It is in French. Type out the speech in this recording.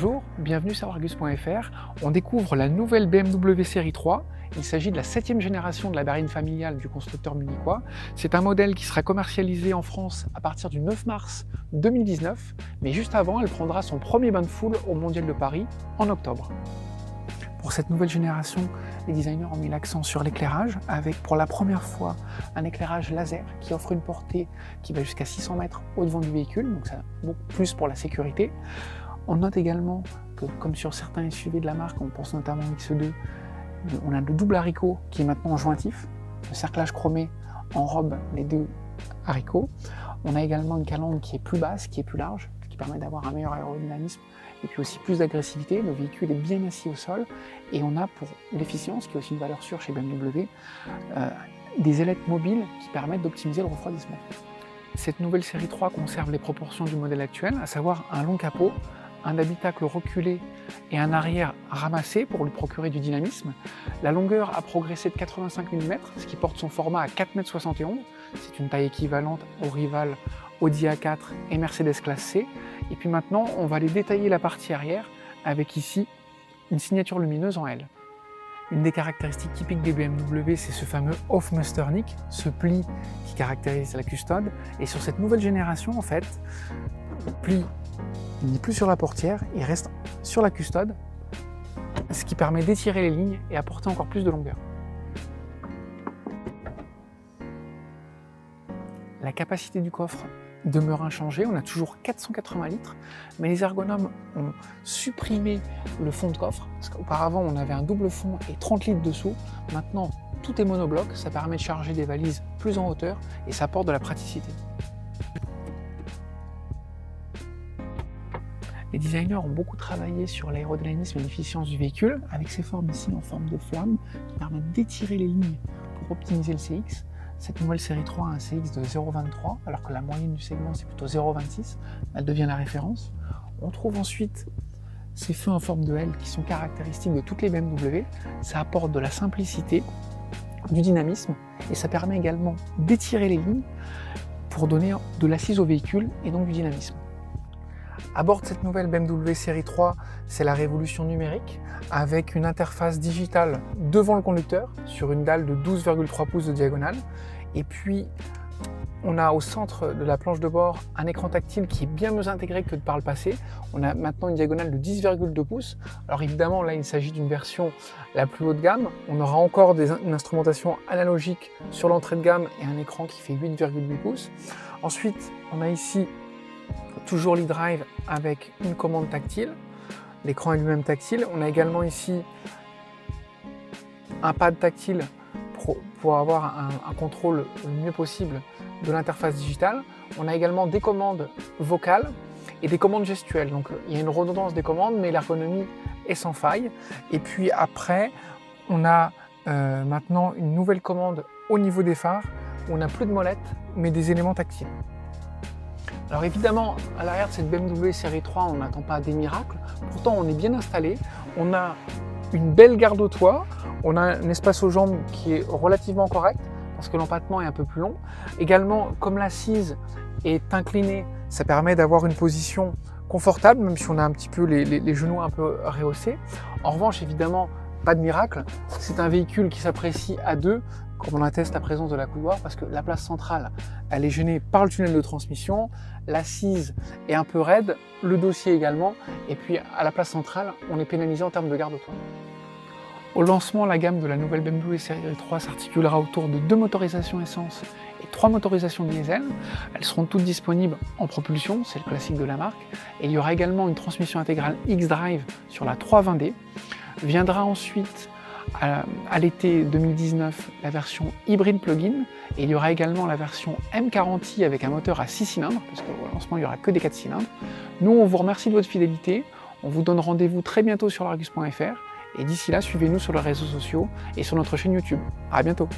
Bonjour, bienvenue sur Argus.fr. On découvre la nouvelle BMW série 3. Il s'agit de la 7e génération de la berline familiale du constructeur munichois. C'est un modèle qui sera commercialisé en France à partir du 9 mars 2019, mais juste avant, elle prendra son premier bain de foule au Mondial de Paris en octobre. Pour cette nouvelle génération, les designers ont mis l'accent sur l'éclairage, avec pour la première fois un éclairage laser qui offre une portée qui va jusqu'à 600 mètres au-devant du véhicule, donc ça beaucoup plus pour la sécurité. On note également que, comme sur certains SUV de la marque, on pense notamment au X2, on a le double haricot qui est maintenant en jointif, le cerclage chromé enrobe les deux haricots. On a également une calandre qui est plus basse, qui est plus large, qui permet d'avoir un meilleur aérodynamisme et puis aussi plus d'agressivité. Le véhicule est bien assis au sol et on a pour l'efficience, qui est aussi une valeur sûre chez BMW, des ailettes mobiles qui permettent d'optimiser le refroidissement. Cette nouvelle série 3 conserve les proportions du modèle actuel, à savoir un long capot, un habitacle reculé et un arrière ramassé pour lui procurer du dynamisme. La longueur a progressé de 85 mm, ce qui porte son format à 4,71 m. C'est une taille équivalente aux rivales Audi A4 et Mercedes classe C. Et puis maintenant, on va aller détailler la partie arrière avec ici une signature lumineuse en L. Une des caractéristiques typiques des BMW, c'est ce fameux Hofmeisternick, ce pli qui caractérise la custode. Et sur cette nouvelle génération, en fait, le pli n'est plus sur la portière, il reste sur la custode, ce qui permet d'étirer les lignes et apporter encore plus de longueur. La capacité du coffre demeure inchangée, on a toujours 480 litres, mais les ergonomes ont supprimé le fond de coffre, parce qu'auparavant on avait un double fond et 30 litres dessous. Maintenant tout est monobloc, ça permet de charger des valises plus en hauteur et ça apporte de la praticité. Les designers ont beaucoup travaillé sur l'aérodynamisme et l'efficience du véhicule, avec ces formes ici en forme de flamme qui permettent d'étirer les lignes pour optimiser le CX. Cette nouvelle série 3 a un CX de 0,23, alors que la moyenne du segment c'est plutôt 0,26. Elle devient la référence. On trouve ensuite ces feux en forme de L qui sont caractéristiques de toutes les BMW. Ça apporte de la simplicité, du dynamisme, et ça permet également d'étirer les lignes pour donner de l'assise au véhicule et donc du dynamisme. À bord de cette nouvelle BMW série 3, c'est la révolution numérique avec une interface digitale devant le conducteur sur une dalle de 12,3 pouces de diagonale. Et puis, on a au centre de la planche de bord un écran tactile qui est bien mieux intégré que par le passé. On a maintenant une diagonale de 10,2 pouces. Alors évidemment, là, il s'agit d'une version la plus haut de gamme. On aura encore une instrumentation analogique sur l'entrée de gamme et un écran qui fait 8,8 pouces. Ensuite, on a ici toujours l'e-drive avec une commande tactile. L'écran est lui-même tactile. On a également ici un pad tactile pour avoir un contrôle le mieux possible de l'interface digitale. On a également des commandes vocales et des commandes gestuelles. Donc il y a une redondance des commandes, mais l'ergonomie est sans faille. Et puis après, on a maintenant une nouvelle commande au niveau des phares, où on n'a plus de molette, mais des éléments tactiles. Alors évidemment, à l'arrière de cette BMW série 3, on n'attend pas des miracles. Pourtant, on est bien installé. On a une belle garde au toit. On a un espace aux jambes qui est relativement correct, parce que l'empattement est un peu plus long. Également, comme l'assise est inclinée, ça permet d'avoir une position confortable, même si on a un petit peu les genoux un peu rehaussés. En revanche, évidemment, pas de miracle. C'est un véhicule qui s'apprécie à deux, comme on atteste la présence de la coudoir, parce que la place centrale, elle est gênée par le tunnel de transmission, l'assise est un peu raide, le dossier également, et puis à la place centrale, on est pénalisé en termes de garde au toit. Au lancement, la gamme de la nouvelle BMW série 3 s'articulera autour de 2 motorisations essence et 3 motorisations diesel. Elles seront toutes disponibles en propulsion, c'est le classique de la marque, et il y aura également une transmission intégrale X-Drive sur la 320D. Viendra ensuite à l'été 2019 la version hybride plug-in, et il y aura également la version M40i avec un moteur à 6 cylindres, parce qu'au lancement il n'y aura que des 4 cylindres. Nous on vous remercie de votre fidélité, on vous donne rendez-vous très bientôt sur Argus.fr, et d'ici là suivez-nous sur les réseaux sociaux et sur notre chaîne YouTube. À bientôt.